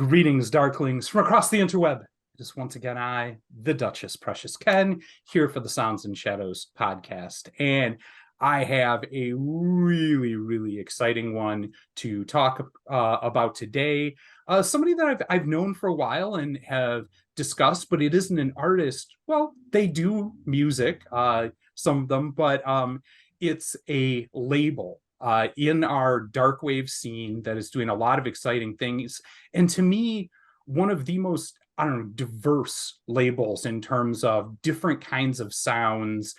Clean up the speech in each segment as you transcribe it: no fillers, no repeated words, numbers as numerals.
Greetings, Darklings, from across the interweb. It is once again I, the Duchess Precious Ken, here for the Sounds and Shadows podcast. And I have a really exciting one to talk about today. Somebody that I've known for a while and have discussed, but it isn't an artist. Well, they do music, some of them, but it's a label in our dark wave scene that is doing a lot of exciting things. And to me, one of the most, I don't know, diverse labels in terms of different kinds of sounds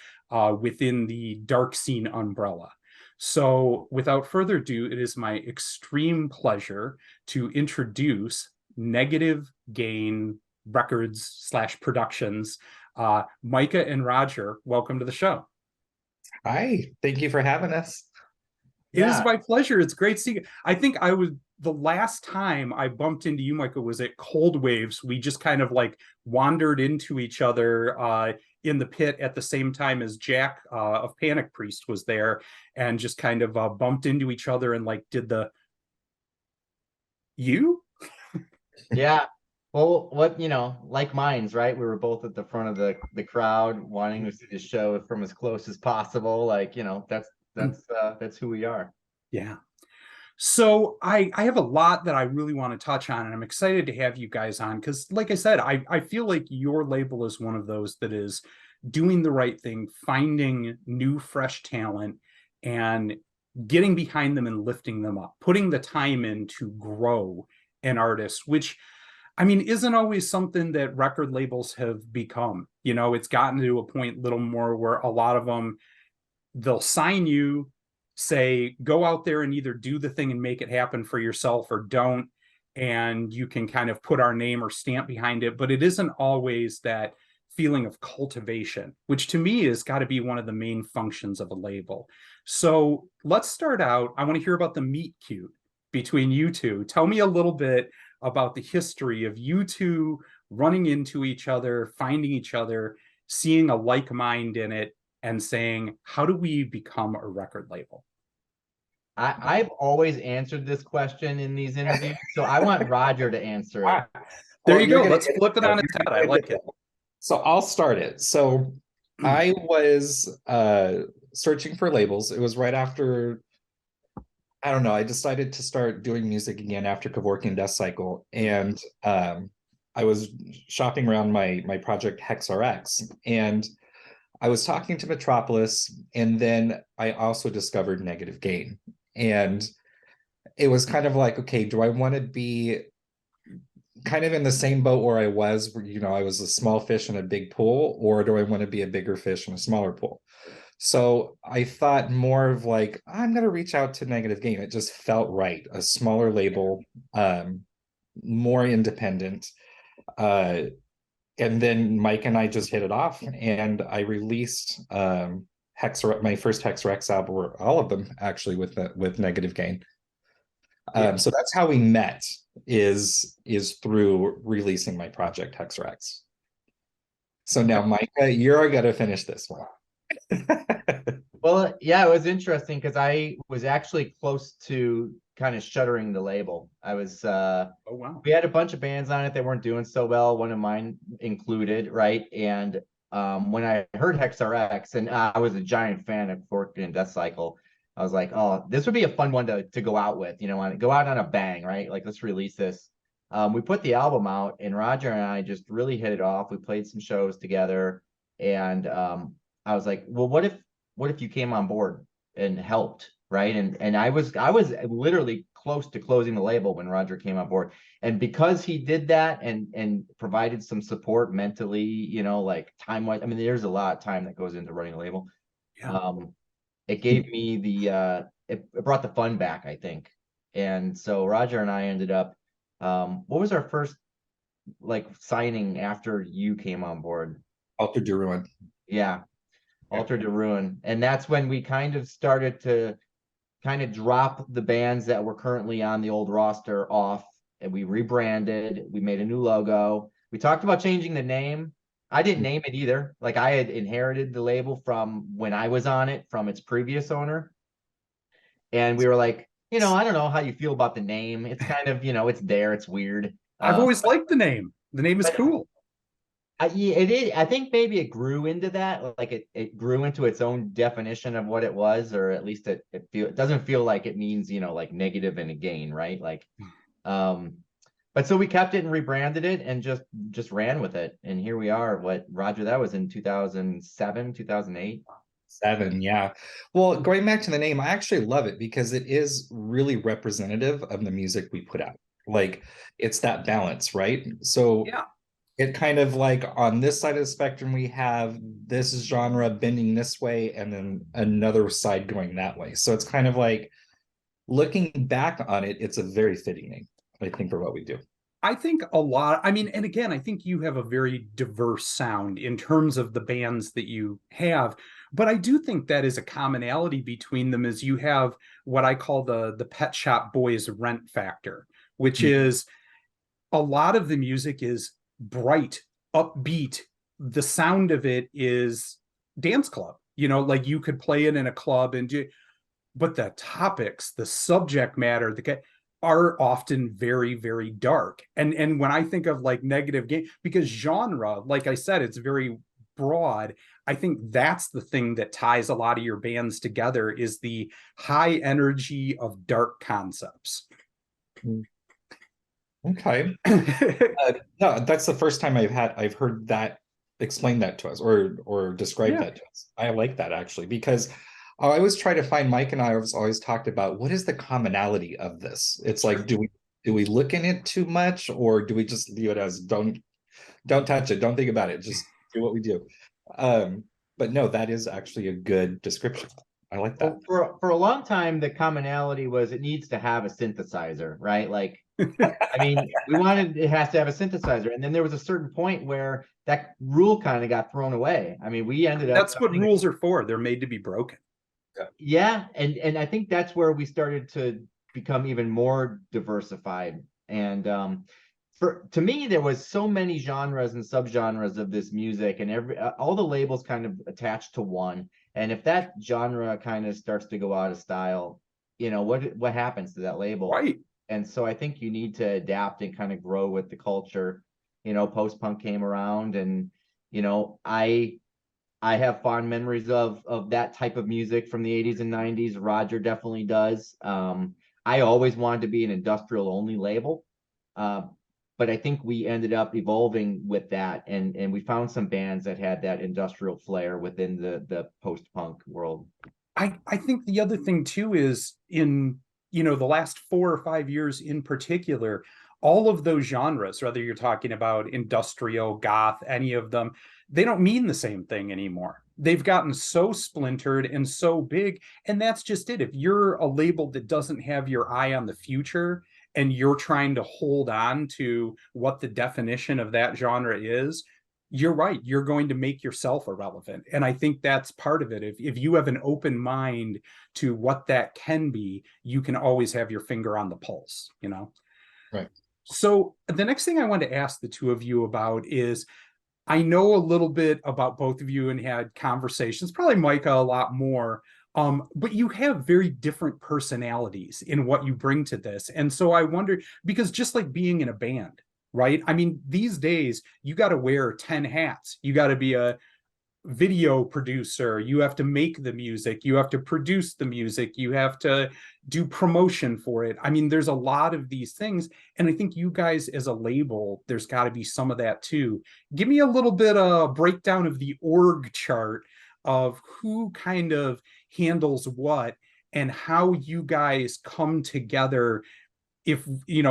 within the dark scene umbrella. So without further ado, it is my extreme pleasure to introduce Negative Gain Records / Productions. Micah and Roger, welcome to the show. Hi, thank you for having us. It is my pleasure. It's great seeing you. I think the last time I bumped into you, Michael, was at Cold Waves. We just kind of like wandered into each other in the pit at the same time as Jack of Panic Priest was there, and just kind of bumped into each other and like did the you? Yeah. Well, like minds, right? We were both at the front of the crowd wanting to see the show from as close as possible. Like, that's who we are. Yeah. So I have a lot that I really want to touch on, and I'm excited to have you guys on because, like I said, I feel like your label is one of those that is doing the right thing, finding new, fresh talent, and getting behind them and lifting them up, putting the time in to grow an artist, which, I mean, isn't always something that record labels have become. You know, it's gotten to a point little more where a lot of them, they'll sign you, say, go out there and either do the thing and make it happen for yourself or don't. And you can kind of put our name or stamp behind it. But it isn't always that feeling of cultivation, which to me has got to be one of the main functions of a label. So let's start out. I want to hear about the meet cute between you two. Tell me a little bit about the history of you two running into each other, finding each other, seeing a like mind in it, and saying, how do we become a record label? I've always answered this question in these interviews, so I want Roger to answer it. There you go. Let's flip it on its head. I like it. So I'll start it. So I was searching for labels. It was right after, I don't know, I decided to start doing music again after Kevorkian Death Cycle. And I was shopping around my project HexRX, and I was talking to Metropolis, and then I also discovered Negative Gain. And it was kind of like, okay, do I want to be kind of in the same boat where I was, where, I was a small fish in a big pool, or do I want to be a bigger fish in a smaller pool? So I thought more of like, I'm going to reach out to Negative Gain. It just felt right. A smaller label, more independent. And then Mike and I just hit it off, and I released my first HexRX album, or all of them actually, with Negative Gain. So that's how we met, is through releasing my project HexRX. So now, Micah, you're going to finish this one. Well, yeah, it was interesting because I was actually close to kind of shuttering the label. I was oh wow. We had a bunch of bands on it that weren't doing so well, one of mine included, right? And when I heard HexRX, and I was a giant fan of Kevorkian Death Cycle, I was like, oh, this would be a fun one to go out with, go out on a bang, right? Like, let's release this. We put the album out, and Roger and I just really hit it off. We played some shows together, and I was like, well, what if you came on board and helped, right? And I was literally close to closing the label when Roger came on board. And because he did that and provided some support mentally, like time-wise, I mean, there's a lot of time that goes into running a label. Yeah. It gave me it brought the fun back, I think. And so Roger and I ended up, what was our first like signing after you came on board? Altar de Ruin. Yeah. Altar de Ruin. And that's when we kind of started to kind of drop the bands that were currently on the old roster off, and we rebranded. We made a new logo. We talked about changing the name. I didn't name it either. Like, I had inherited the label from when I was on it from its previous owner. And we were like, I don't know how you feel about the name. It's kind of, it's there, it's weird. I've always liked the name. The name is but cool. yeah, it is. I think maybe it grew into that, like it grew into its own definition of what it was, or at least it doesn't feel like it means, like negative and a gain, right? Like, um, but so we kept it and rebranded it and just ran with it, and here we are. What, Roger? That was in 2007, 2008. Seven, yeah. Well, going back to the name, I actually love it because it is really representative of the music we put out. Like, it's that balance, right? So Yeah. it kind of like on this side of the spectrum, we have this genre bending this way, and then another side going that way. So it's kind of like looking back on it, it's a very fitting name, I think, for what we do. I think a lot, I mean, and again, I think you have a very diverse sound in terms of the bands that you have, but I do think that is a commonality between them is you have what I call the Pet Shop Boys rent factor, which is a lot of the music is bright, upbeat. The sound of it is dance club, like you could play it in a club and do, but the topics, the subject matter, are often very, very dark. And when I think of like negative game, because genre, like I said, it's very broad. I think that's the thing that ties a lot of your bands together is the high energy of dark concepts. Okay. No, that's the first time I've heard that explain that to us or describe that to us. I like that actually because I always try to find Mike and I have always talked about what is the commonality of this. It's like, do we look in it too much, or do we just view it as don't touch it, don't think about it, just do what we do. But no, that is actually a good description. I like that. Well, for a long time, the commonality was it needs to have a synthesizer, right? Like, I mean, it has to have a synthesizer. And then there was a certain point where that rule kind of got thrown away. I mean, we ended up. That's what rules are for. They're made to be broken. Yeah. And I think that's where we started to become even more diversified. And to me, there was so many genres and subgenres of this music, and all the labels kind of attached to one. And if that genre kind of starts to go out of style, what happens to that label? Right. And so I think you need to adapt and kind of grow with the culture. Post-punk came around, and I have fond memories of that type of music from the 80s and 90s. Roger definitely does. I always wanted to be an industrial only label. But I think we ended up evolving with that, and we found some bands that had that industrial flair within the post-punk world. I think the other thing too is in the last 4 or 5 years in particular, all of those genres, whether you're talking about industrial, goth, any of them, they don't mean the same thing anymore. They've gotten so splintered and so big, and that's just it. If you're a label that doesn't have your eye on the future and you're trying to hold on to what the definition of that genre is, you're right. You're going to make yourself irrelevant. And I think that's part of it. If you have an open mind to what that can be, you can always have your finger on the pulse, Right. So the next thing I want to ask the two of you about is, I know a little bit about both of you and had conversations, probably Micah a lot more, but you have very different personalities in what you bring to this. And so I wonder, because just like being in a band, right? I mean, these days you got to wear 10 hats. You got to be a video producer, you have to make the music, you have to produce the music, you have to do promotion for it. I mean, there's a lot of these things, and I think you guys as a label, there's got to be some of that too. Give me a little bit of breakdown of the org chart of who kind of handles what and how you guys come together. If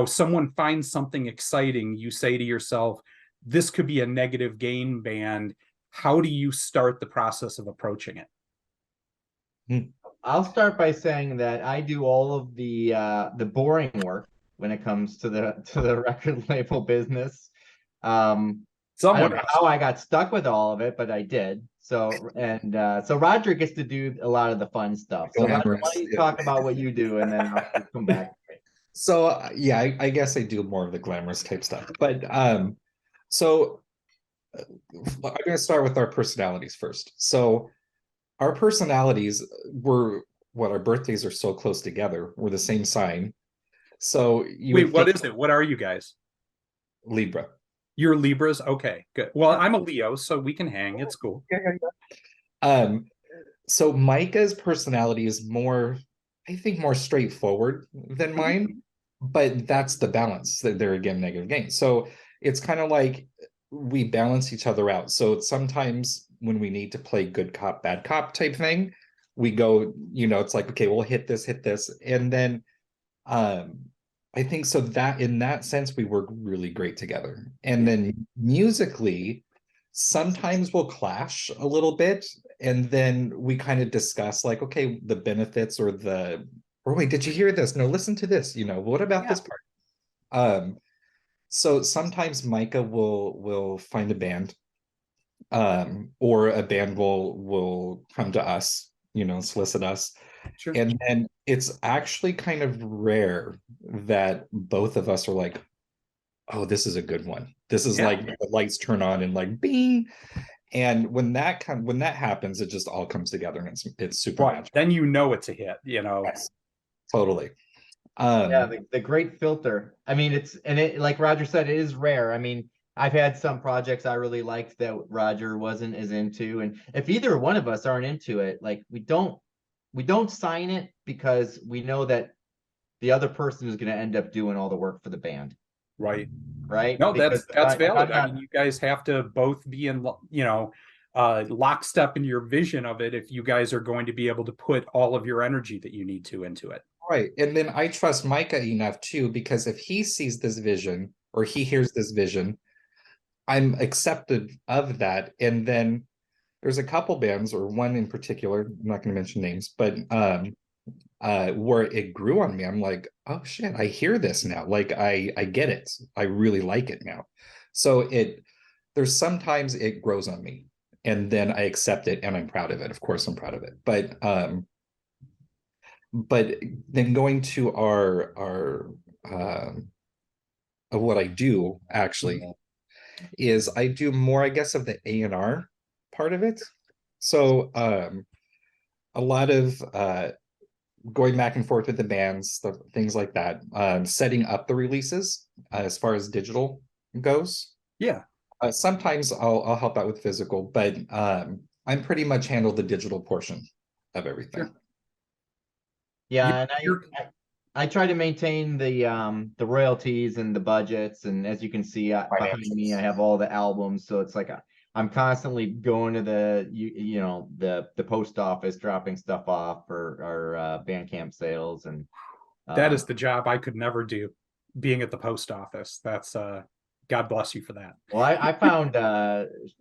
someone finds something exciting, you say to yourself, this could be a negative gain band. How do you start the process of approaching it? I'll start by saying that I do all of the boring work when it comes to the record label business. I don't know how I got stuck with all of it, but I did. So Roger gets to do a lot of the fun stuff. So Roger, why don't you talk about what you do, and then I'll come back. So yeah, I guess I do more of the glamorous type stuff, but so I'm going to start with our personalities first. So our personalities were our birthdays are so close together. We're the same sign. So wait, what is it? What are you guys? Libra. You're Libras? Okay, good. Well, I'm a Leo, so we can hang. It's cool. Um, so Micah's personality is more, I think, more straightforward than mine, but that's the balance that they're again negative gain. So it's kind of like we balance each other out. So sometimes when we need to play good cop, bad cop type thing, we go, it's like, okay, we'll hit this, and then I think so that in that sense we work really great together. And then musically, sometimes we'll clash a little bit, and then we kind of discuss like, okay, the benefits or wait, did you hear this? No, listen to this, what about this part? So sometimes Micah will find a band, or a band will come to us, solicit us. Sure. And then it's actually kind of rare that both of us are like, oh, this is a good one. This is like the lights turn on and like bing. And when that happens, it just all comes together, and it's super magical. Then it's a hit, Yes, totally. Yeah, the great filter. I mean, it like Roger said, it is rare. I mean, I've had some projects I really liked that Roger wasn't as into, and if either one of us aren't into it, like we don't sign it because we know that the other person is going to end up doing all the work for the band. Right. No, that's valid. I mean, you guys have to both be in, lockstep in your vision of it if you guys are going to be able to put all of your energy that you need to into it. Right. And then I trust Micah enough too, because if he sees this vision or he hears this vision, I'm accepted of that. And then there's a couple bands, or one in particular, I'm not going to mention names, but where it grew on me. I'm like, oh shit, I hear this now. Like I get it. I really like it now. So there's sometimes it grows on me, and then I accept it, and I'm proud of it. Of course I'm proud of it. But then going to our of what I do actually is I do more, I guess, of the A&R part of it. So a lot of going back and forth with the bands, things like that, setting up the releases as far as digital goes. Yeah. Sometimes I'll help out with physical, but I'm pretty much handle the digital portion of everything. Sure. Yeah, and I try to maintain the royalties and the budgets, and as you can see behind me, I have all the albums, so it's like I'm constantly going to the post office, dropping stuff off for Bandcamp sales, and that is the job I could never do, being at the post office. That's God bless you for that. Well, I found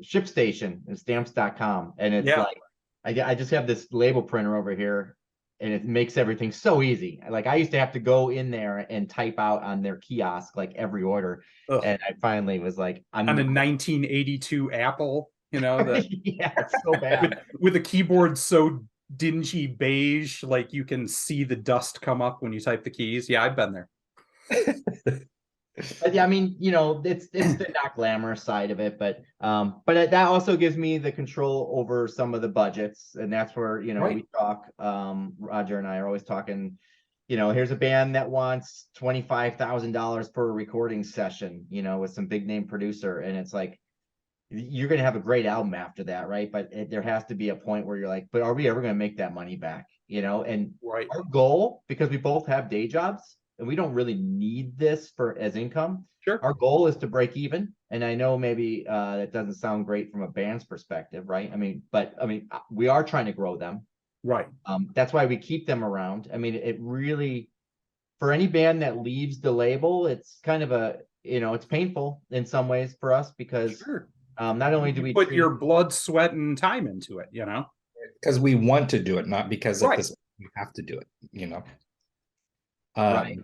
ShipStation and Stamps.com, and it's like I just have this label printer over here, and it makes everything so easy. Like I used to have to go in there and type out on their kiosk like every order. Ugh. And I finally was like, I'm on a 1982 Apple, yeah, it's so bad. with a keyboard so dingy beige, like you can see the dust come up when you type the keys. Yeah, I've been there. But yeah, I mean, it's the not glamorous side of it, but that also gives me the control over some of the budgets, and that's where we talk. Roger and I are always talking. Here's a band that wants $25,000 per recording session, with some big name producer, and it's like you're gonna have a great album after that, right? But there has to be a point where you're like, but are we ever gonna make that money back? And our goal, because we both have day jobs, and we don't really need this as income. Sure. Our goal is to break even. And I know maybe that doesn't sound great from a band's perspective, right? I mean, we are trying to grow them. Right. That's why we keep them around. I mean, it really, for any band that leaves the label, it's kind of it's painful in some ways for us, because not only do we put your blood, sweat, and time into it, because we want to do it, not because at this point we have to do it, right.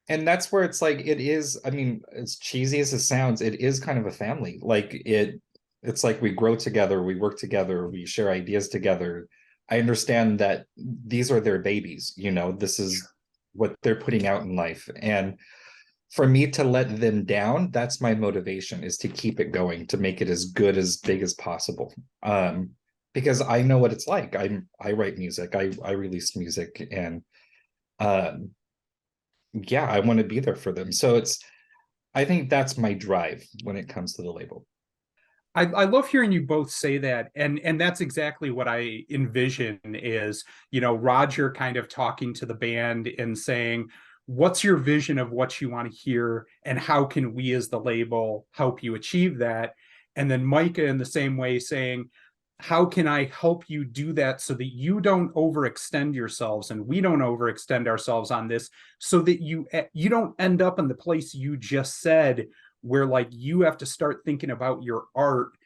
And that's where it's like, it is, I mean, as cheesy as it sounds, it is kind of a family. Like it's like we grow together, we work together, we share ideas together. I understand that these are their babies, this is what they're putting out in life. And for me to let them down, that's my motivation, is to keep it going, to make it as good, as big as possible. Because I know what it's like. I write music, I release music, and yeah, I want to be there for them. So I think that's my drive when it comes to the label. I love hearing you both say that, and that's exactly what I envision is, Roger kind of talking to the band and saying, what's your vision of what you want to hear, and how can we as the label help you achieve that? And then Micah in the same way saying, how can I help you do that so that you don't overextend yourselves and we don't overextend ourselves on this, so that you don't end up in the place you just said, where like you have to start thinking about your art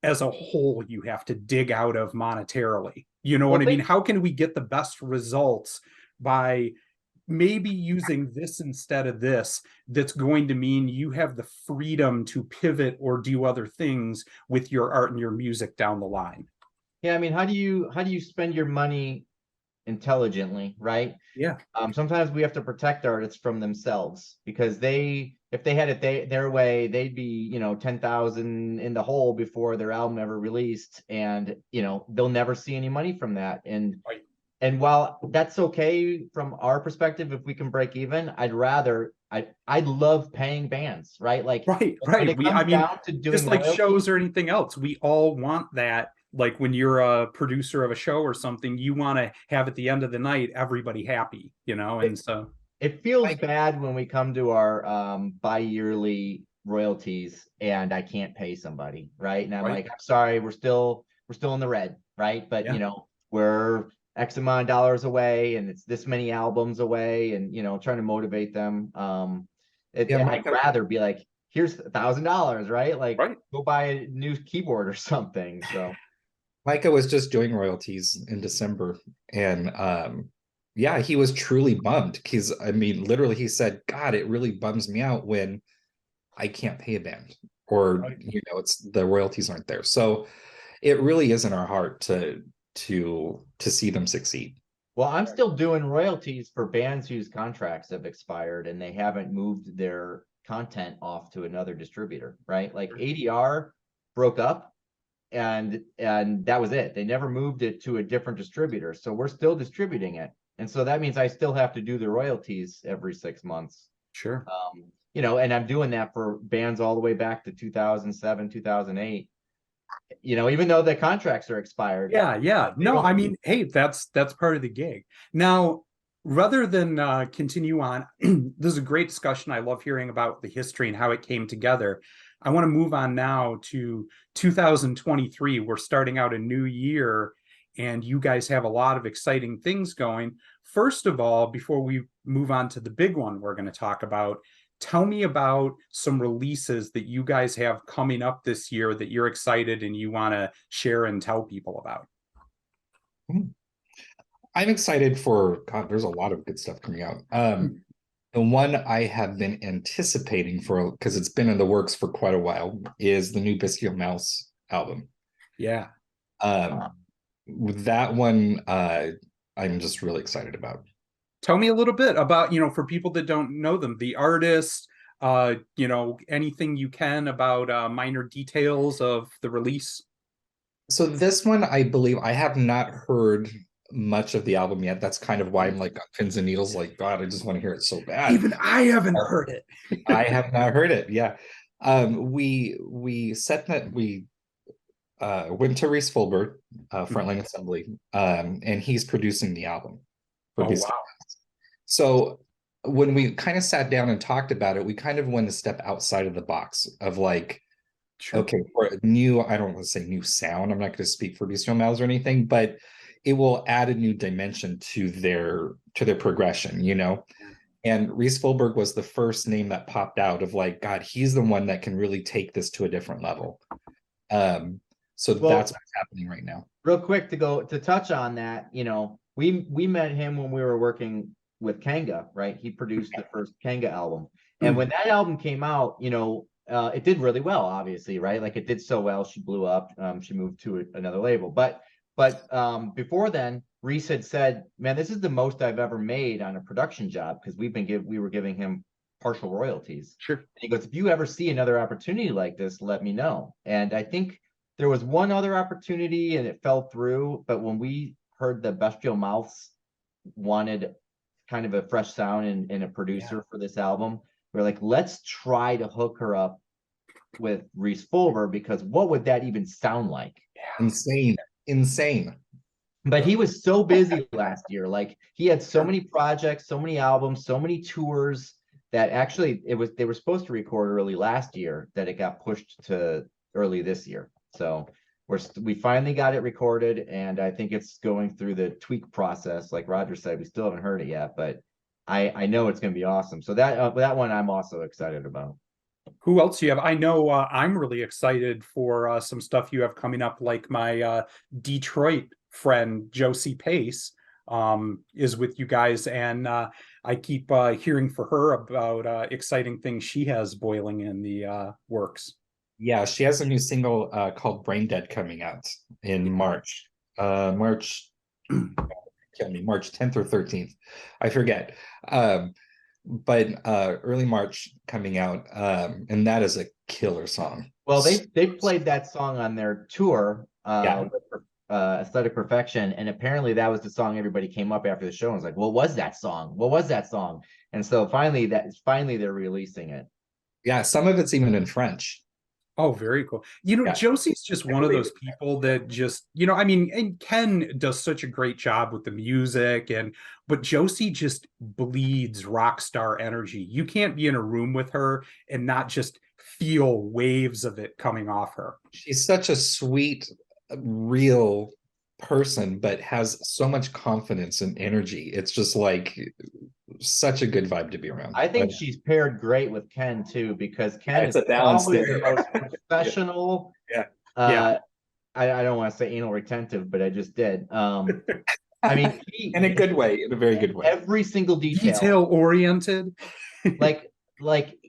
as a whole, you have to dig out of monetarily. You know Well, what I mean? How can we get the best results by maybe using this instead of this? That's going to mean you have the freedom to pivot or do other things with your art and your music down the line. yeah, I mean, how do you spend your money intelligently, right? Yeah. Sometimes we have to protect artists from themselves, because if they had it their way, they'd be 10,000 in the hole before their album ever released, and they'll never see any money from that. And Right. and while that's okay from our perspective, if we can break even, I'd love paying bands, right? Like, Right. when it comes down to doing Just like royalties, shows or anything else, we all want that. Like when you're a producer of a show or something, you want to have at the end of the night everybody happy, and so it feels Like, bad when we come to our bi-yearly royalties and I can't pay somebody, right? And I'm right. like, I'm sorry, we're still in the red, right? But Yeah. we're X amount of dollars away, and it's this many albums away, and trying to motivate them. yeah, I'd rather be like, here's $1,000, right? Like, Right. go buy a new keyboard or something. So Micah was just doing royalties in December, and yeah, he was truly bummed because I mean, literally, he said, "God, it really bums me out when I can't pay a band, or Right. it's the royalties aren't there." So it really is in our heart to see them succeed. well, I'm still doing royalties for bands whose contracts have expired and they haven't moved their content off to another distributor, right? Like ADR broke up, and that was it. They never moved it to a different distributor. So we're still distributing it. And so that means I still have to do the royalties every 6 months. Sure. And I'm doing that for bands all the way back to 2007, 2008. Even though the contracts are expired. Yeah, yeah. No, I mean, hey, that's part of the gig. Now, rather than continue on, this is a great discussion. I love hearing about the history and how it came together. I want to move on now to 2023. We're starting out a new year, and you guys have a lot of exciting things going. First of all, before we move on to the big one we're going to talk about, tell me about some releases that you guys have coming up this year that you're excited and you want to share and tell people about. I'm excited for God. There's a lot of good stuff coming out. The one I have been anticipating for, because it's been in the works for quite a while, is the new Bestial Mouse album. Yeah. With that one, I'm just really excited about. Tell me a little bit about, for people that don't know them, the artist, anything you can about minor details of the release. So this one, I believe I have not heard much of the album yet. That's kind of why I'm like on pins and needles, like, God, I just want to hear it so bad. Even I haven't heard it. I have not heard it. Yeah. We set that we went to Reese Fulber, Frontline Assembly, and he's producing the album for Wow. So when we kind of sat down and talked about it, we kind of wanted to step outside of the box of like, Sure. Okay, for a new, I don't want to say new sound. I'm not going to speak for Bestial Mouse or anything, but it will add a new dimension to their progression, And Reese Fulberg was the first name that popped out of like, God, he's the one that can really take this to a different level. So that's what's happening right now. Real quick to touch on that, we met him when we were working with Kanga, right? He produced the first Kanga album. And when that album came out, it did really well, obviously, right? Like it did so well, she blew up. She moved to another label. But before then, Reese had said, "Man, this is the most I've ever made on a production job," because we were giving him partial royalties. Sure. And he goes, "If you ever see another opportunity like this, let me know." And I think there was one other opportunity and it fell through. But when we heard that Bestial Mouse wanted kind of a fresh sound and a producer for this album, we're like, let's try to hook her up with Reese Fulber, because what would that even sound like? Insane. But he was so busy last year. Like, he had so many projects, so many albums, so many tours, that actually they were supposed to record early last year, that it got pushed to early this year. So we finally got it recorded, and I think it's going through the tweak process. Like Roger said, we still haven't heard it yet, but I know it's going to be awesome. So that one I'm also excited about. Who else you have? I know I'm really excited for some stuff you have coming up, like my Detroit friend Josie Pace is with you guys, and I keep hearing for her about exciting things she has boiling in the works. Yeah, she has a new single called Brain Dead coming out in March. March 10th or 13th. I forget. But early March coming out, and that is a killer song. Well, they played that song on their tour, Yeah. with Aesthetic Perfection, and apparently that was the song everybody came up after the show and was like, what was that song? What was that song? And so finally they're releasing it. Yeah, some of it's even in French. Oh, very cool. You know, Yeah. Josie's just one of those people that just, you know, I mean, and Ken does such a great job with the music, but Josie just bleeds rock star energy. You can't be in a room with her and not just feel waves of it coming off her. She's such a sweet, real person, but has so much confidence and energy. It's just like such a good vibe to be around. I think she's paired great with Ken too, because Ken it's is a balance probably there. the most professional. Yeah. I don't want to say anal retentive, but I just did. I mean, in a good way, in a very good way. Every single Detail oriented. like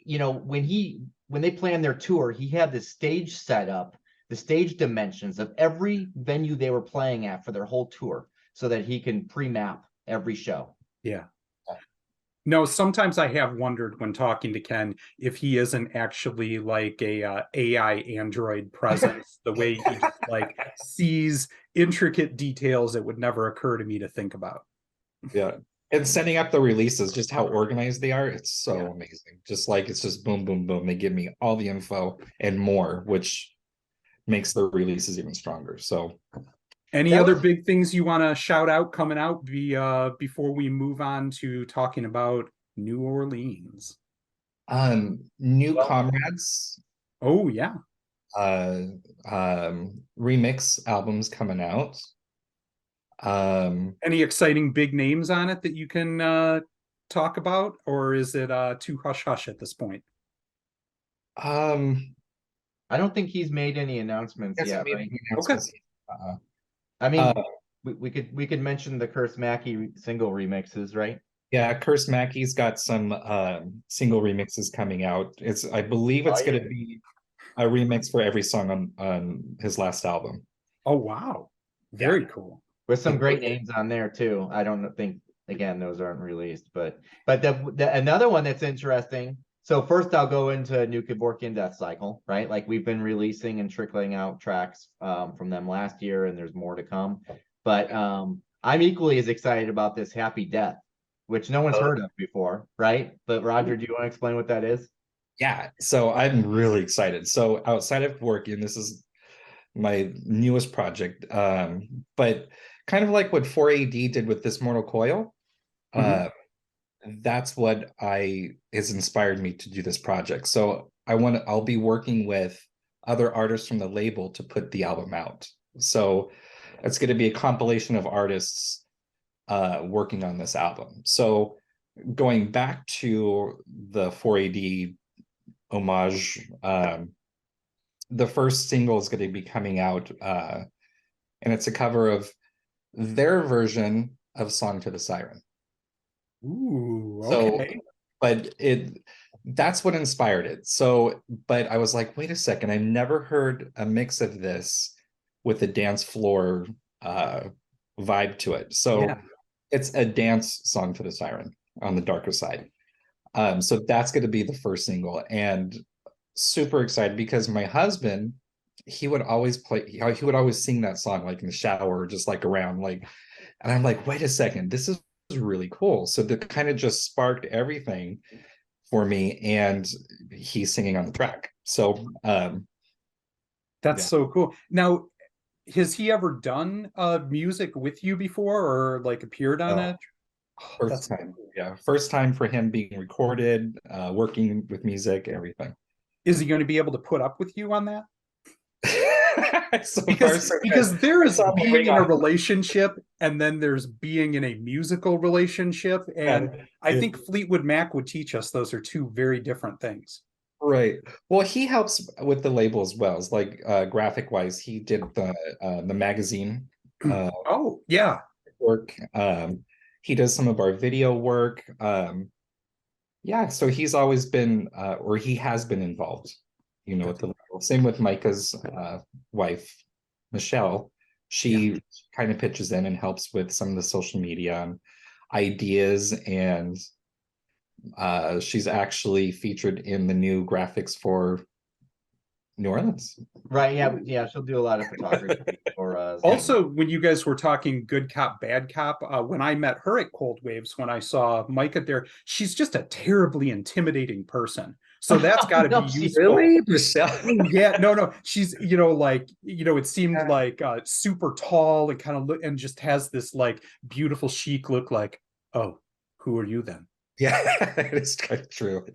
you know, when they planned their tour, he had the stage set up, the stage dimensions of every venue they were playing at for their whole tour, so that he can pre-map every show. Yeah. No, sometimes I have wondered when talking to Ken if he isn't actually like a AI android presence, the way he just like sees intricate details that would never occur to me to think about. Yeah. And setting up the releases, just how organized they are, it's so amazing. Just like it's just boom, boom, boom. They give me all the info and more, which makes the releases even stronger. So any other big things you want to shout out coming out before we move on to talking about New Orleans? New Comrades. Oh yeah. Remix albums coming out. Any exciting big names on it that you can talk about, or is it too hush hush at this point? I don't think he's made any announcements yet. Right? Okay. I mean, we could mention the Curse Mackey single remixes, right? Yeah, Curse Mackey's got some single remixes coming out. I believe it's going to be a remix for every song on his last album. Oh wow, very cool. With some great names on there too. I don't think, again, those aren't released, but another one that's interesting. So first I'll go into New Kevorkian Death Cycle, right? Like, we've been releasing and trickling out tracks from them last year, and there's more to come. But I'm equally as excited about this Happy Death, which no one's heard of before, right? But Roger, do you want to explain what that is? Yeah, so I'm really excited. So outside of Kevorkian, this is my newest project, but kind of like what 4AD did with This Mortal Coil. That's what has inspired me to do this project. So I'll be working with other artists from the label to put the album out. So it's going to be a compilation of artists working on this album. So going back to the 4AD homage, the first single is going to be coming out, and it's a cover of their version of Song to the Siren. Ooh, okay. So, but that's what inspired it. So, but I was like, wait a second, I never heard a mix of this with a dance floor vibe to it. So it's a dance Song to the Siren on the darker side. So that's going to be the first single, and super excited because my husband, he would always sing that song like in the shower, just like around like, and I'm like, wait a second, this is really cool. So that kind of just sparked everything for me, and he's singing on the track. So That's Yeah. so cool. Now, has he ever done music with you before or like appeared on Oh, it? Oh, first that's time. Yeah, first time for him being recorded, working with music, everything. is he going to be able to put up with you on that? So far, Because so good. because there I is saw him being ring in a off. relationship and then there's being in a musical relationship. And I think Fleetwood Mac would teach us those are two very different things. Right. Well, he helps with the label as well. It's like graphic wise, he did the magazine Oh, yeah. work. He does some of our video work. Yeah, so he's always been or he has been involved, with the label. Same with Micah's wife, Michelle. She kind of pitches in and helps with some of the social media and ideas, and she's actually featured in the new graphics for New Orleans. Right. Yeah. Yeah. She'll do a lot of photography for us. Also, when you guys were talking good cop, bad cop, when I met her at Cold Waves, when I saw Micah there, she's just a terribly intimidating person. So that's got to No, be she- useful. Really, Michelle? Oh, yeah, no, she's it seemed like super tall and kind of look and just has this like beautiful chic look. Like, oh, who are you then? Yeah, it's kind of true.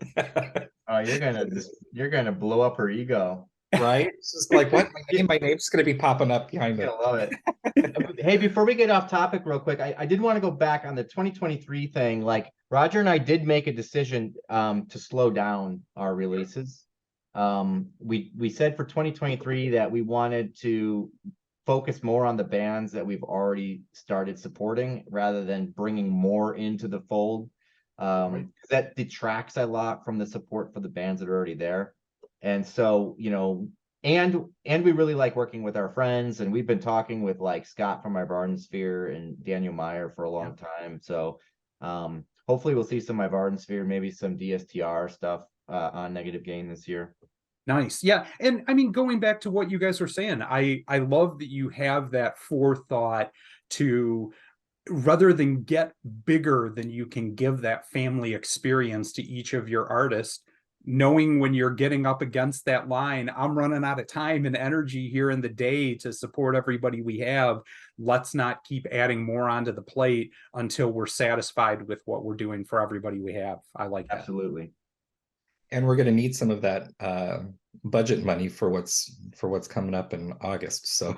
Oh, you're gonna blow up her ego. Right? It's just like, what? My name's gonna be popping up behind You're it. gonna love it. Hey, before we get off topic real quick, I did want to go back on the 2023 thing. Like Roger and I did make a decision to slow down our releases. We said for 2023 that we wanted to focus more on the bands that we've already started supporting rather than bringing more into the fold. That detracts a lot from the support for the bands that are already there. And so, and we really like working with our friends, and we've been talking with like Scott from our Vardensphere and Daniel Meyer for a long time. So hopefully we'll see some of my Vardensphere, maybe some DSTR stuff on Negative Gain this year. Nice. Yeah. And I mean, going back to what you guys were saying, I love that you have that forethought to rather than get bigger than you can give that family experience to each of your artists, knowing when you're getting up against that line, I'm running out of time and energy here in the day to support everybody we have. Let's not keep adding more onto the plate until we're satisfied with what we're doing for everybody we have. I like that. Absolutely. And we're gonna need some of that budget money for what's coming up in August. So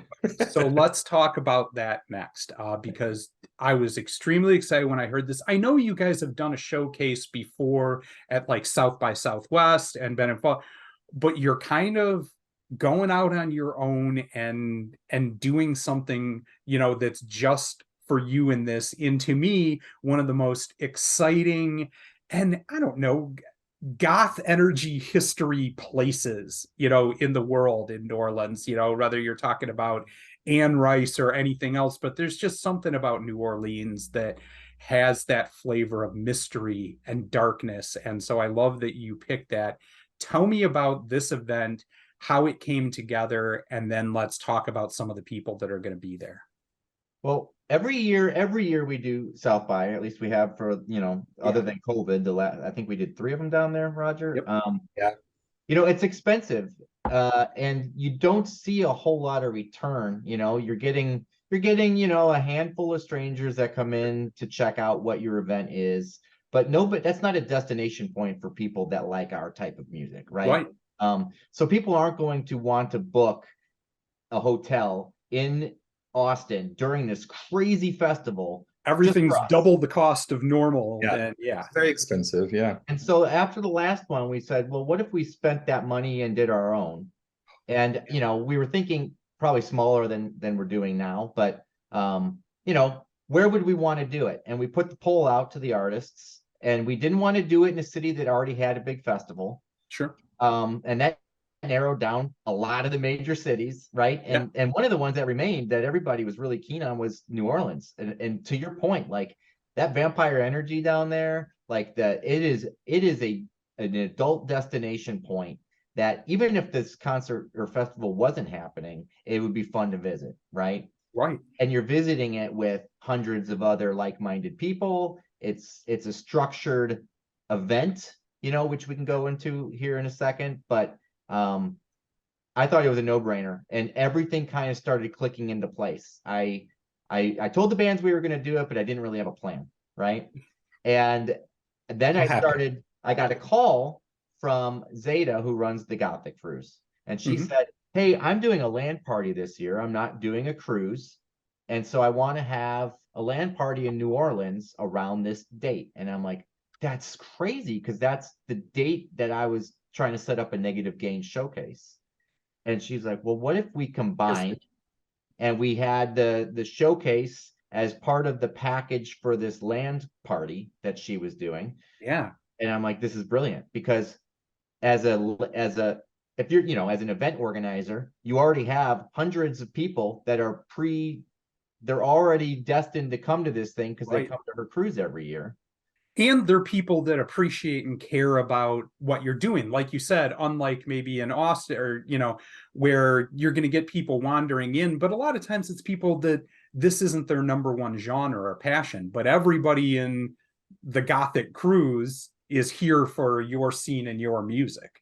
let's talk about that next, because I was extremely excited when I heard this. I know you guys have done a showcase before at like South by Southwest and been involved, but you're kind of going out on your own and doing something, that's just for you in this. And to me, one of the most exciting, and I don't know, goth energy history places, in the world in New Orleans, whether you're talking about Anne Rice or anything else, but there's just something about New Orleans that has that flavor of mystery and darkness. And so I love that you picked that. Tell me about this event, how it came together, and then let's talk about some of the people that are going to be there. Well, every year we do South by, at least we have for, other than COVID, I think we did 3 of them down there, Roger. Yep. Yeah. It's expensive, and you don't see a whole lot of return. You're getting, a handful of strangers that come in to check out what your event is, but that's not a destination point for people that like our type of music, right? So people aren't going to want to book a hotel in Austin during this crazy festival. Everything's double the cost of normal. Yeah. It's very expensive. Yeah. And so after the last one, we said, well, what if we spent that money and did our own? And, we were thinking probably smaller than we're doing now, but, where would we want to do it? And we put the poll out to the artists, and we didn't want to do it in a city that already had a big festival. Sure. And that narrowed down a lot of the major cities, right? And one of the ones that remained that everybody was really keen on was New Orleans. And to your point, like that vampire energy down there, like that it is an adult destination point that even if this concert or festival wasn't happening, it would be fun to visit, right? Right. And you're visiting it with hundreds of other like-minded people. It's a structured event you know, which we can go into here in a second, but I thought it was a no-brainer, and everything kind of started clicking into place. I told the bands we were going to do it, but I didn't really have a plan, right? And then I got a call from Zeta, who runs the Gothic Cruise, and she said, "Hey, I'm doing a land party this year. I'm not doing a cruise, and so I want to have a land party in New Orleans around this date." And I'm like, "That's crazy, because that's the date that I was trying to set up a Negative Gain showcase." And she's like, "Well, what if we combined and we had the showcase as part of the package for this land party that she was doing?" Yeah. And I'm like, "This is brilliant," because as a if you're, you know, as an event organizer, you already have hundreds of people that are they're already destined to come to this thing because they come to her cruise every year. And they're people that appreciate and care about what you're doing. Like you said, unlike maybe in Austin, or, you know, where you're going to get people wandering in, but a lot of times it's people that this isn't their number one genre or passion, but everybody in the Gothic Cruise is here for your scene and your music.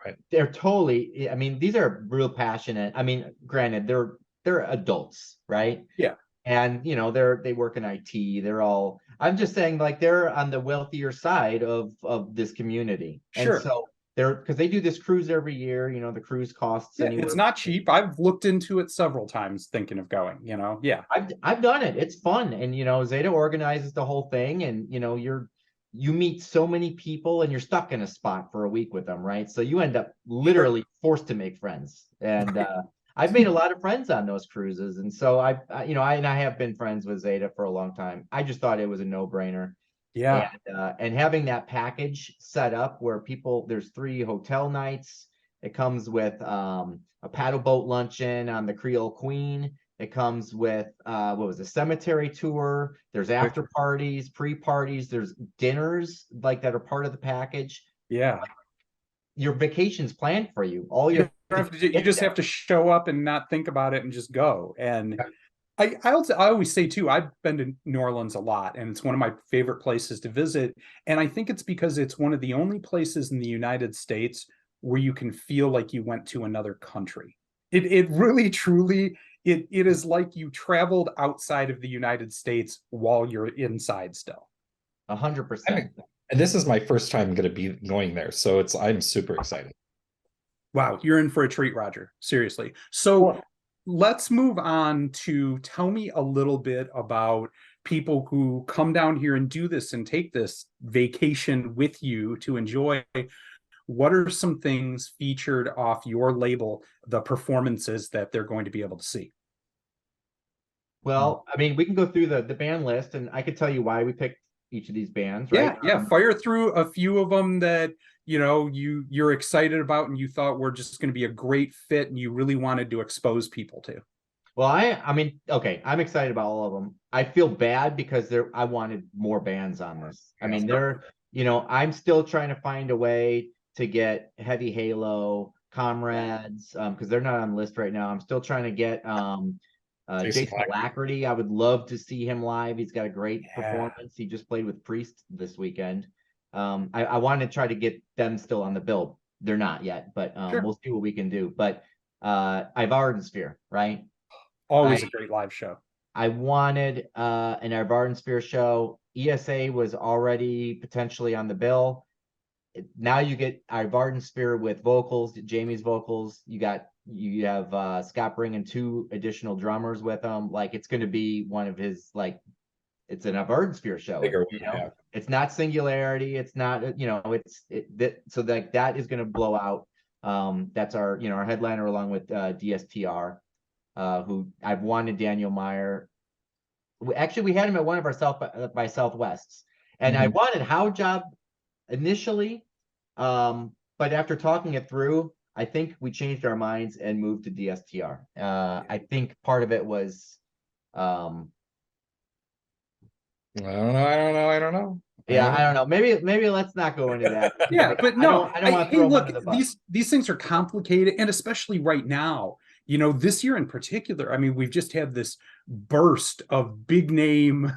Right. They're totally, I mean, these are real passionate. I mean, granted, they're adults, right? Yeah. And, you know, they work in IT. They're all, I'm just saying, like, they're on the wealthier side of this community. Sure. And so because they do this cruise every year, you know, the cruise costs anywhere. It's not cheap. I've looked into it several times thinking of going, you know. Yeah. I've done it. It's fun. And, you know, Zeta organizes the whole thing, and, you know, you meet so many people, and you're stuck in a spot for a week with them, right? So you end up literally forced to make friends. And I've made a lot of friends on those cruises. And so I have been friends with Zeta for a long time. I just thought it was a no-brainer. Yeah. And having that package set up where there's 3 hotel nights. It comes with a paddle boat luncheon on the Creole Queen. It comes with a cemetery tour. There's after parties, pre-parties. There's dinners like that are part of the package. Yeah. Your vacation's planned for you. You just have to show up and not think about it and just go. And I always say too, I've been to New Orleans a lot, and it's one of my favorite places to visit. And I think it's because it's one of the only places in the United States where you can feel like you went to another country. It really, truly, it is like you traveled outside of the United States while you're inside still. 100%. And this is my first time going to be going there, so I'm super excited. Wow, you're in for a treat, Roger. Seriously. So let's move on to tell me a little bit about people who come down here and do this and take this vacation with you to enjoy. What are some things featured off your label, the performances that they're going to be able to see? Well, I mean, we can go through the band list, and I could tell you why we picked each of these bands, right? Yeah, fire through a few of them that, you know, you're excited about and you thought were just going to be a great fit and you really wanted to expose people to. Well, I mean, okay, I'm excited about all of them. I feel bad because I wanted more bands on this. I mean, you know, I'm still trying to find a way to get Heavy Halo, Comrades, because they're not on the list right now. I'm still trying to get Jason Alacrity. I would love to see him live. He's got a great performance. He just played with Priest this weekend. I want to try to get them still on the bill. They're not yet, but we'll see what we can do. But I have Ardensphere, right? Always a great live show. I wanted an Ardensphere show. ESA was already potentially on the bill. Now you get Ardensphere with vocals, Jamie's vocals. You have Scott bringing 2 additional drummers with him. Like, it's going to be one of his, like, it's an Ardensphere show. You know? It's not Singularity. It's not, you know, so like that is going to blow out. That's our headliner, along with DSTR, who I've wanted Daniel Meyer. Actually, we had him at one of our South by Southwests, and I wanted How Job initially, but after talking it through, I think we changed our minds and moved to DSTR. I think part of it was I don't know. Yeah, I don't know. Maybe let's not go into that. Yeah, but no, I don't want to throw look, under the bus. these things are complicated, and especially right now, you know, this year in particular. I mean, we've just had this burst of big name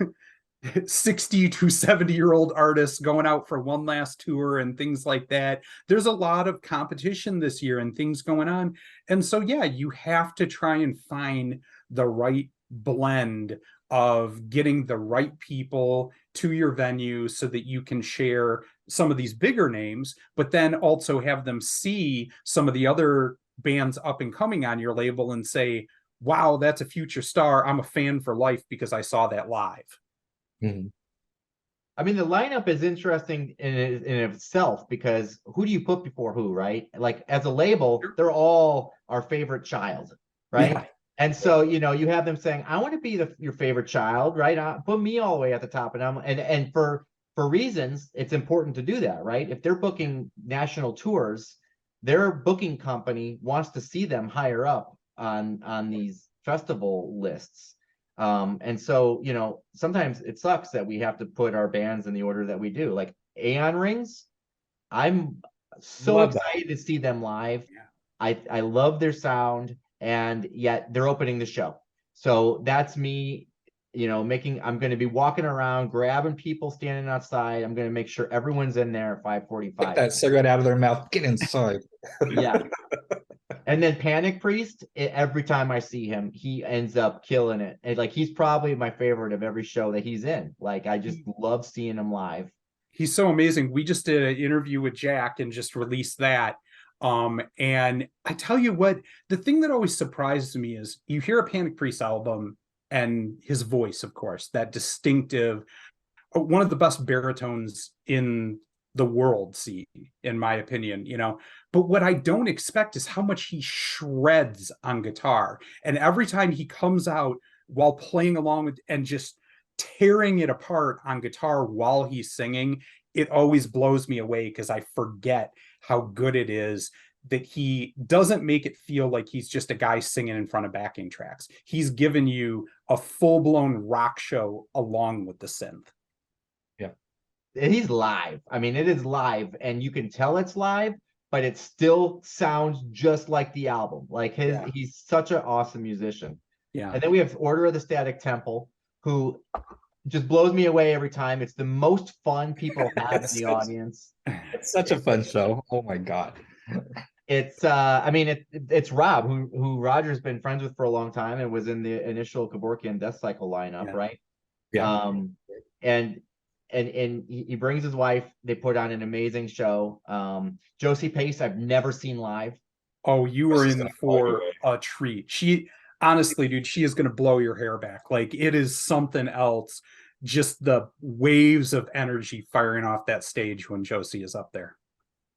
60 to 70-year-old artists going out for one last tour and things like that. There's a lot of competition this year and things going on. And so, yeah, you have to try and find the right blend of getting the right people to your venue so that you can share some of these bigger names, but then also have them see some of the other bands up and coming on your label and say, wow, that's a future star. I'm a fan for life because I saw that live. Mm-hmm. I mean, the lineup is interesting in itself because who do you put before who, right? Like as a label, they're all our favorite child, right? Yeah. And so, you know, you have them saying, "I want to be your favorite child," right? Put me all the way at the top, and for reasons, it's important to do that, right? If they're booking national tours, their booking company wants to see them higher up on these festival lists. And so, you know, sometimes it sucks that we have to put our bands in the order that we do. Like Aeon Rings, I'm so Love excited to see them live. Yeah. I love their sound, and yet they're opening the show. So that's me, you know, I'm going to be walking around, grabbing people standing outside. I'm going to make sure everyone's in there at Get 5:45. that cigarette out of their mouth. Get inside. Yeah. And then Panic Priest, every time I see him, he ends up killing it. And like he's probably my favorite of every show that he's in. Like I just love seeing him live. He's so amazing. We just did an interview with Jack and just released that. And I tell you what, the thing that always surprises me is you hear a Panic Priest album and his voice, of course, that distinctive, one of the best baritones in the world, see, in my opinion, you know. But what I don't expect is how much he shreds on guitar. And every time he comes out while playing along with and just tearing it apart on guitar while he's singing, it always blows me away because I forget how good it is that he doesn't make it feel like he's just a guy singing in front of backing tracks. He's given you a full-blown rock show along with the synth. He's live. I mean, it is live, and you can tell it's live, but it still sounds just like the album. Like he's such an awesome musician. Yeah. And then we have Order of the Static Temple, who just blows me away every time. It's the most fun people have in the audience. It's such a fun show. Oh my God. It's I mean it's Rob, who Roger's been friends with for a long time and was in the initial Kevorkian Death Cycle lineup, right? Yeah. And he brings his wife. They put on an amazing show. Josie Pace, I've never seen live. Oh, you were in for a treat. She honestly, dude, she is going to blow your hair back. Like it is something else. Just the waves of energy firing off that stage when Josie is up there.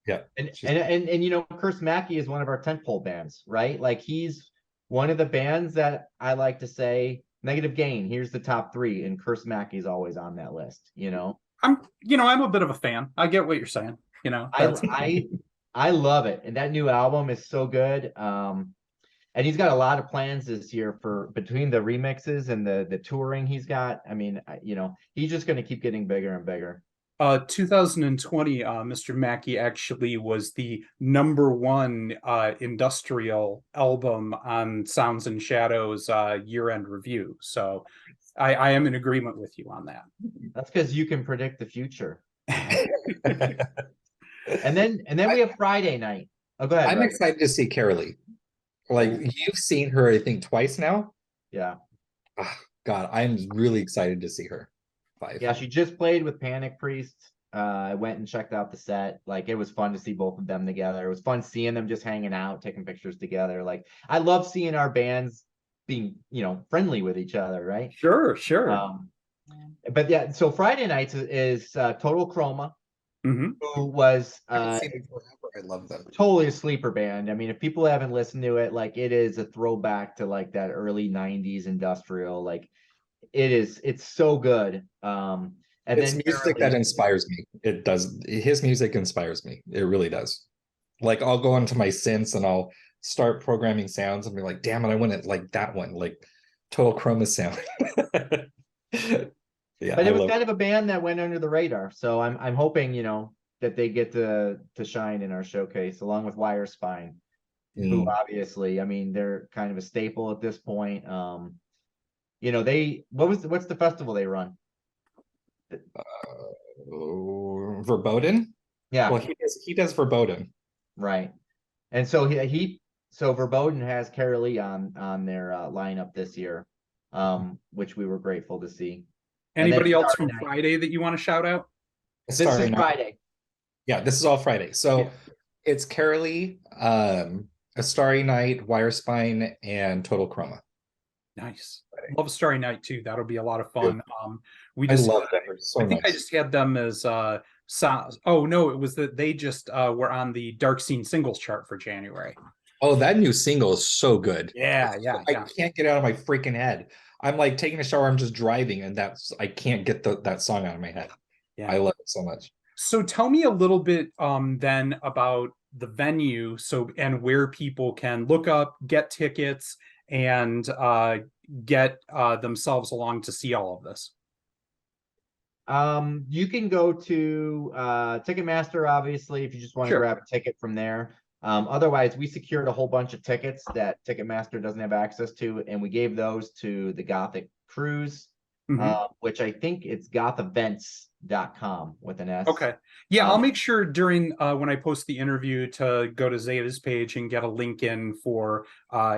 Yeah. And you know, Curse Mackey is one of our tentpole bands, right? Like he's one of the bands that I like to say, Negative Gain, here's the top 3, and Curse Mackey's always on that list, you know. I'm a bit of a fan. I get what you're saying, you know. I love it. And that new album is so good. And he's got a lot of plans this year for between the remixes and the touring he's got. I mean, you know, he's just going to keep getting bigger and bigger. 2020, Mr. Mackey actually was the #1 industrial album on Sounds and Shadows year-end review. So I am in agreement with you on that. That's because you can predict the future. And then we have Friday night. Oh, go ahead. I'm excited to see Carolee. Like you've seen her, I think, twice now. Yeah. Oh, God, I'm really excited to see her. Yeah, she just played with Panic Priest. I went and checked out the set. Like it was fun to see both of them together. It was fun seeing them just hanging out, taking pictures together. Like I love seeing our bands being, you know, friendly with each other, right? Sure. But yeah, so Friday nights is Total Chroma, mm-hmm. who was I love them. Totally a sleeper band. I mean, if people haven't listened to it, like it is a throwback to like that early 90s industrial. Like it's so good. And it's then music that inspires me. It does. His music inspires me. It really does. Like I'll go into my synths and I'll start programming sounds and be like, damn it, I want it like that one, like Total Chroma sound. Yeah, but it was kind of a band that went under the radar. So I'm hoping, you know, that they get to shine in our showcase along with Wire Spine, who obviously, I mean, they're kind of a staple at this point. You know, what's the festival they run? Verboten. Yeah, Well, he does Verboten. right. And so so Verboten has Carrie Lee on their lineup this year, which we were grateful to see. And then Anybody else Starry from Night. Friday that you want to shout out? This is Starry Night. Friday. Yeah, this is all Friday. So Yeah. it's Carolee, A Starry Night, Wire Spine, and Total Chroma. Nice. Love Starry Night too. That'll be a lot of fun. We I just love them. They're so I think I nice. just had them as oh no, it was that they just were on the Dark Scene singles chart for January. Oh, that new single is so good. Yeah. I can't get it out of my freaking head. I'm like taking a shower, I'm just driving, and I can't get that song out of my head. Yeah. I love it so much. So tell me a little bit then about the venue, and where people can look up, get tickets, and get themselves along to see all of this. You can go to Ticketmaster, obviously, if you just want to Sure. grab a ticket from there. Otherwise, we secured a whole bunch of tickets that Ticketmaster doesn't have access to, and we gave those to the Gothic Cruise, which I think it's gothevents.com with an S. Okay. Yeah, I'll make sure during when I post the interview to go to Zeta's page and get a link in for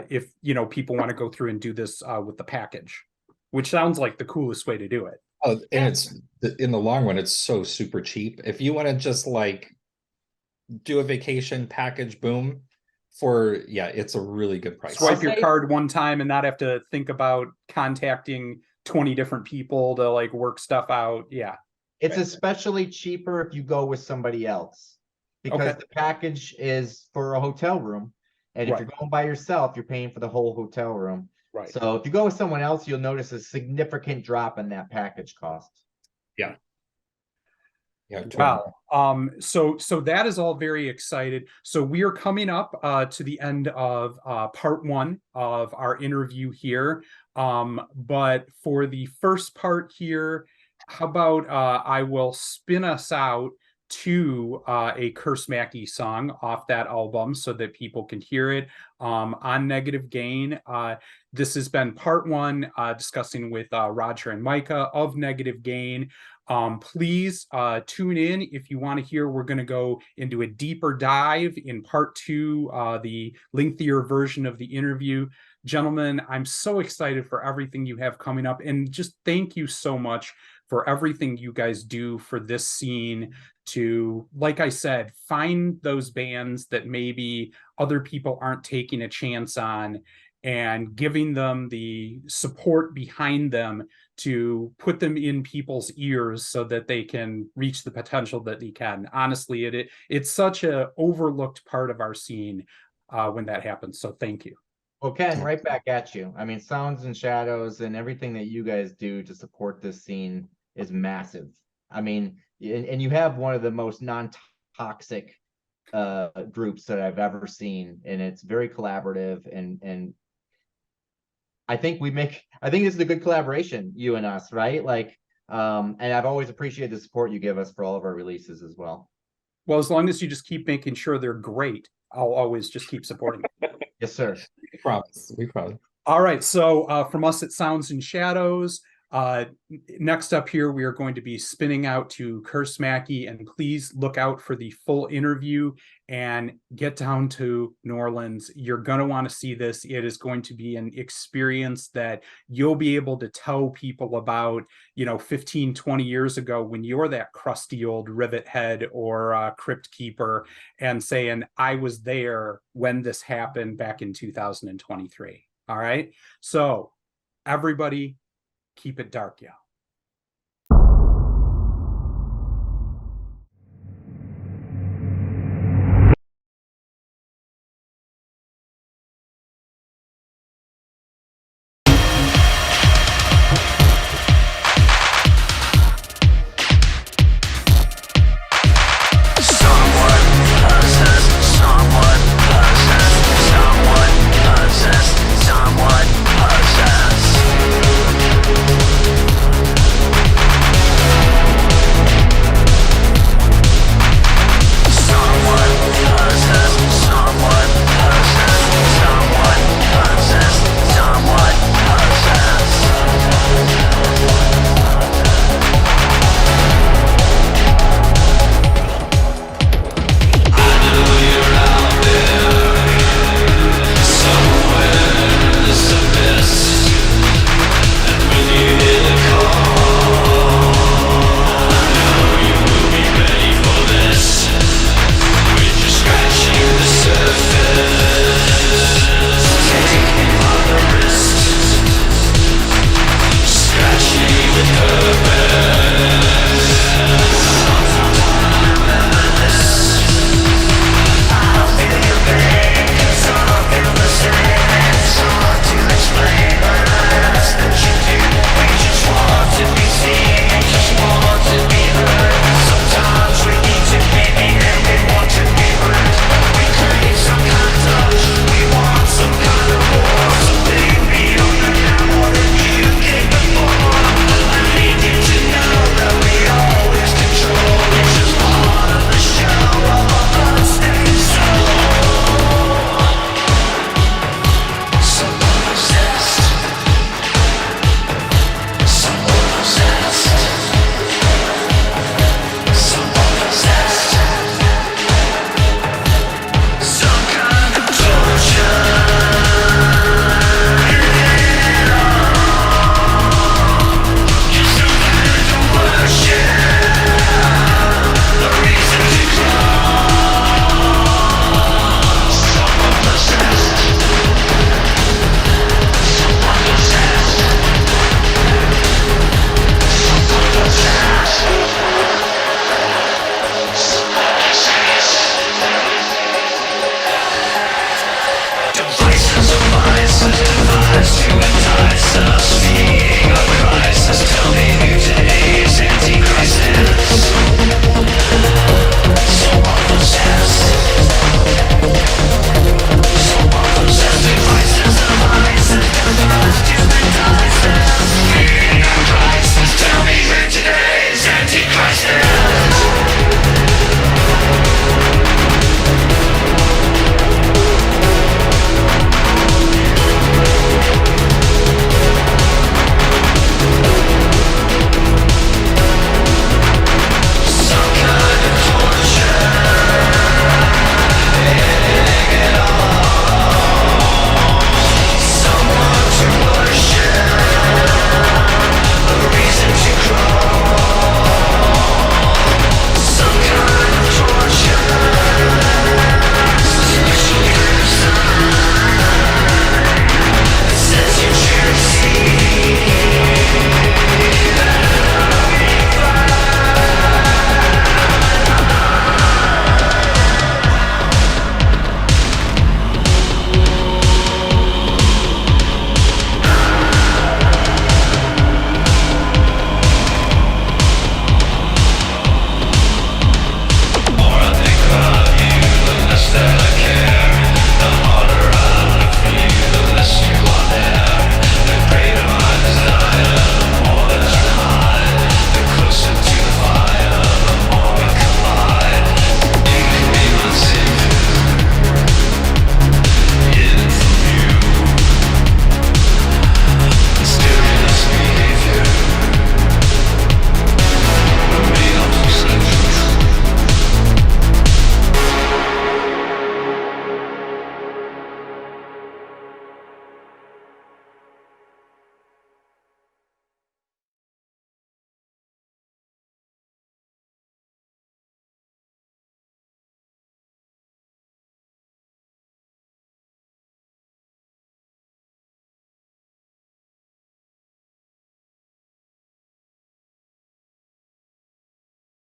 if people want to go through and do this with the package, which sounds like the coolest way to do it. Oh, and it's in the long run, it's so super cheap. If you want to just like do a vacation package, boom, it's a really good price. Swipe your card one time and not have to think about contacting 20 different people to like work stuff out. Yeah. It's especially cheaper if you go with somebody else, because the package is for a hotel room. And if you're going by yourself, you're paying for the whole hotel room. Right. So if you go with someone else, you'll notice a significant drop in that package cost. Yeah. Yeah. Totally. Wow. So that is all very excited. So we are coming up to the end of part one of our interview here. But for the first part here, how about I will spin us out to a Curse Mackey song off that album so that people can hear it on Negative Gain. This has been part one discussing with Roger and Micah of Negative Gain. Please tune in if you want to hear. We're going to go into a deeper dive in part two, the lengthier version of the interview. Gentlemen, I'm so excited for everything you have coming up, and just thank you so much for everything you guys do for this scene to, like I said, find those bands that maybe other people aren't taking a chance on and giving them the support behind them to put them in people's ears so that they can reach the potential that they can. Honestly, it's such a overlooked part of our scene when that happens. So thank you. Well, Ken, right back at you. I mean, Sounds and Shadows and everything that you guys do to support this scene is massive. I mean, and you have one of the most non-toxic groups that I've ever seen, and it's very collaborative, and I think this is a good collaboration, you and us, right? Like, and I've always appreciated the support you give us for all of our releases as well. Well, as long as you just keep making sure they're great, I'll always just keep supporting them. Yes, sir. We promise. We promise. All right. So from us at Sounds and Shadows, next up here, we are going to be spinning out to Curse Mackey, and please look out for the full interview and get down to New Orleans. You're going to want to see this. It is going to be an experience that you'll be able to tell people about, 15, 20 years ago when you're that crusty old rivet head or crypt keeper and saying, I was there when this happened back in 2023. All right. So everybody, keep it dark, y'all.